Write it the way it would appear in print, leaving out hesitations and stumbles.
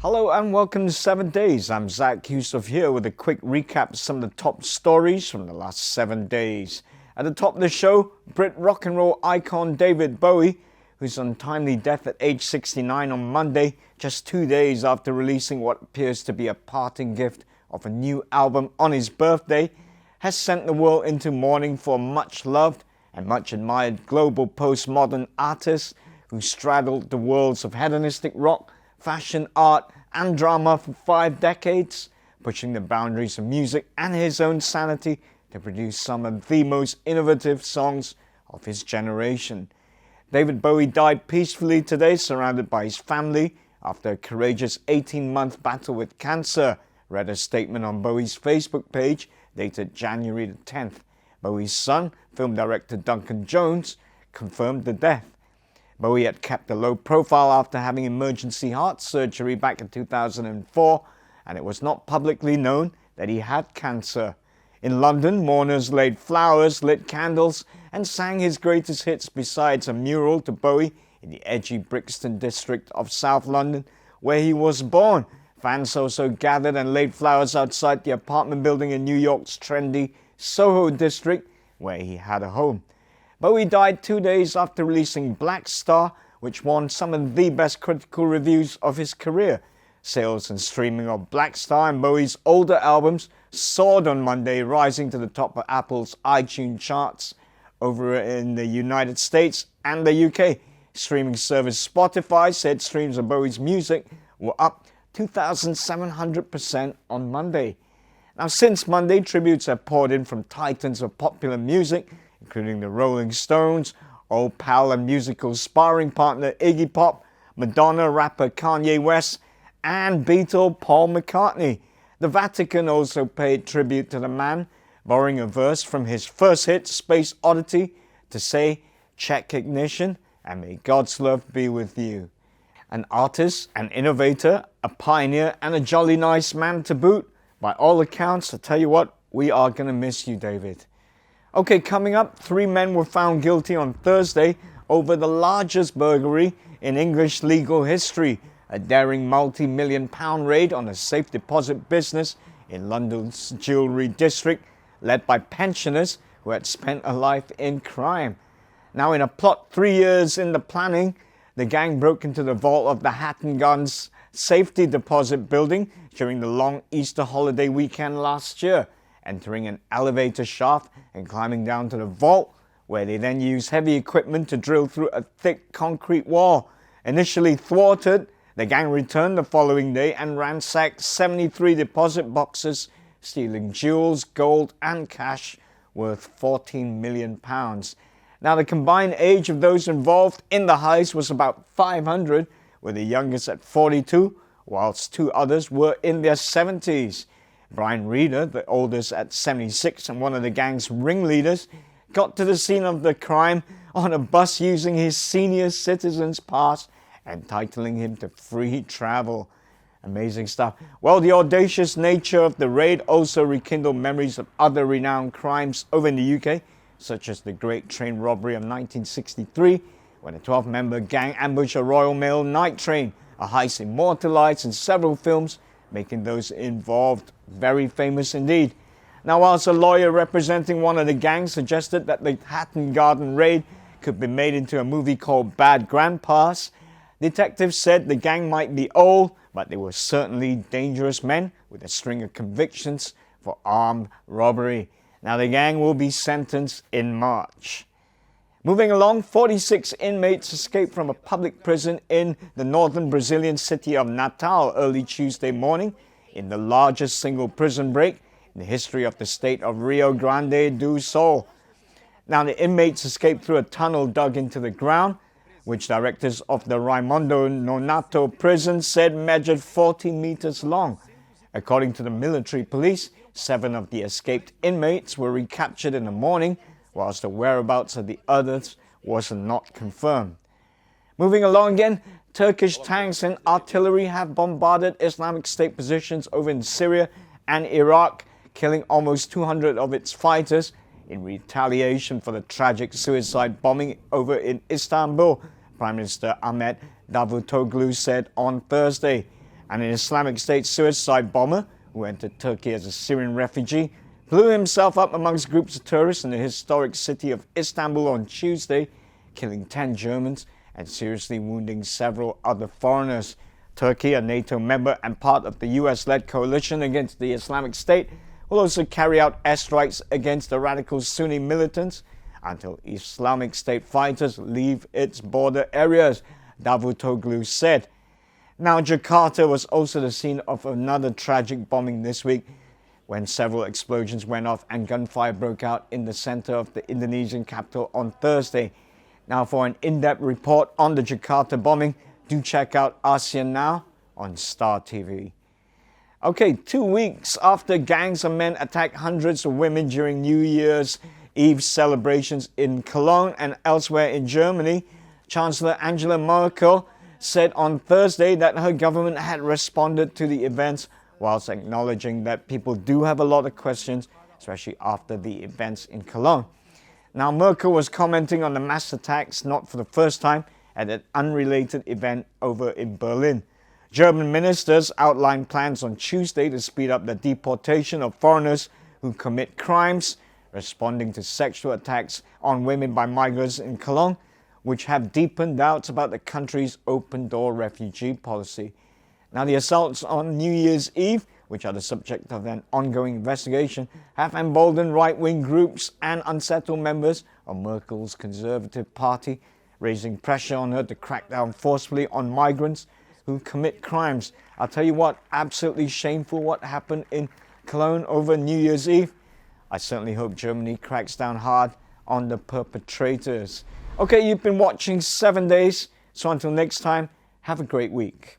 Hello and welcome to 7 Days. I'm Zack Yusof here with a quick recap of some of the top stories from the last 7 days. At the top of the show, Brit rock and roll icon David Bowie, whose untimely death at age 69 on Monday, just 2 days after releasing what appears to be a parting gift of a new album on his birthday, has sent the world into mourning for a much-loved and much-admired global postmodern artist who straddled the worlds of hedonistic rock, fashion, art and drama for 5 decades, pushing the boundaries of music and his own sanity to produce some of the most innovative songs of his generation. David Bowie died peacefully today, surrounded by his family after a courageous 18-month battle with cancer, read a statement on Bowie's Facebook page dated January the 10th. Bowie's son, film director Duncan Jones, confirmed the death. Bowie had kept a low profile after having emergency heart surgery back in 2004, and it was not publicly known that he had cancer. In London, mourners laid flowers, lit candles, and sang his greatest hits besides a mural to Bowie in the edgy Brixton district of South London, where he was born. Fans also gathered and laid flowers outside the apartment building in New York's trendy Soho district, where he had a home. Bowie died 2 days after releasing Black Star, which won some of the best critical reviews of his career. Sales and streaming of Black Star and Bowie's older albums soared on Monday, rising to the top of Apple's iTunes charts over in the United States and the UK. Streaming service Spotify said streams of Bowie's music were up 2,700% on Monday. Now, since Monday, tributes have poured in from titans of popular music, including the Rolling Stones, old pal and musical sparring partner Iggy Pop, Madonna, rapper Kanye West, and Beatle Paul McCartney. The Vatican also paid tribute to the man, borrowing a verse from his first hit, Space Oddity, to say, "Check ignition, and may God's love be with you." An artist, an innovator, a pioneer, and a jolly nice man to boot. By all accounts, I tell you what, we are going to miss you, David. Okay, coming up, 3 men were found guilty on Thursday over the largest burglary in English legal history, a daring multi-million-pound raid on a safe deposit business in London's jewellery district, led by pensioners who had spent a life in crime. Now, in a plot 3 years in the planning, the gang broke into the vault of the Hatton Gardens safety deposit building during the long Easter holiday weekend last year, entering an elevator shaft and climbing down to the vault, where they then used heavy equipment to drill through a thick concrete wall. Initially thwarted, the gang returned the following day and ransacked 73 deposit boxes, stealing jewels, gold and cash worth £14 million. Now, the combined age of those involved in the heist was about 500, with the youngest at 42, whilst 2 others were in their 70s. Brian Reeder, the oldest at 76 and one of the gang's ringleaders, got to the scene of the crime on a bus using his senior citizen's pass, entitling him to free travel. Amazing stuff. Well, the audacious nature of the raid also rekindled memories of other renowned crimes over in the UK, such as the Great Train Robbery of 1963, when a 12-member gang ambushed a Royal Mail night train, a heist immortalized in several films, making those involved very famous indeed. Now, whilst a lawyer representing one of the gangs suggested that the Hatton Garden raid could be made into a movie called Bad Grandpas, detectives said the gang might be old, but they were certainly dangerous men with a string of convictions for armed robbery. Now, the gang will be sentenced in March. Moving along, 46 inmates escaped from a public prison in the northern Brazilian city of Natal early Tuesday morning in the largest single prison break in the history of the state of Rio Grande do Sul. Now, the inmates escaped through a tunnel dug into the ground, which directors of the Raimundo Nonato prison said measured 40 meters long. According to the military police, 7 of the escaped inmates were recaptured in the morning, whilst the whereabouts of the others was not confirmed. Moving along again, Turkish tanks and artillery have bombarded Islamic State positions over in Syria and Iraq, killing almost 200 of its fighters in retaliation for the tragic suicide bombing over in Istanbul, Prime Minister Ahmet Davutoglu said on Thursday. And an Islamic State suicide bomber who entered Turkey as a Syrian refugee blew himself up amongst groups of tourists in the historic city of Istanbul on Tuesday, killing 10 Germans and seriously wounding several other foreigners. Turkey, a NATO member and part of the US-led coalition against the Islamic State, will also carry out airstrikes against the radical Sunni militants until Islamic State fighters leave its border areas, Davutoglu said. Now, Jakarta was also the scene of another tragic bombing this week when several explosions went off and gunfire broke out in the center of the Indonesian capital on Thursday. Now, for an in-depth report on the Jakarta bombing, do check out ASEAN Now on Star TV. Okay, 2 weeks after gangs of men attacked hundreds of women during New Year's Eve celebrations in Cologne and elsewhere in Germany, Chancellor Angela Merkel said on Thursday that her government had responded to the events whilst acknowledging that people do have a lot of questions, especially after the events in Cologne. Now, Merkel was commenting on the mass attacks not for the first time at an unrelated event over in Berlin. German ministers outlined plans on Tuesday to speed up the deportation of foreigners who commit crimes, responding to sexual attacks on women by migrants in Cologne, which have deepened doubts about the country's open-door refugee policy. Now, the assaults on New Year's Eve, which are the subject of an ongoing investigation, have emboldened right-wing groups and unsettled members of Merkel's Conservative Party, raising pressure on her to crack down forcefully on migrants who commit crimes. I'll tell you what, absolutely shameful what happened in Cologne over New Year's Eve. I certainly hope Germany cracks down hard on the perpetrators. Okay, you've been watching 7 Days, so until next time, have a great week.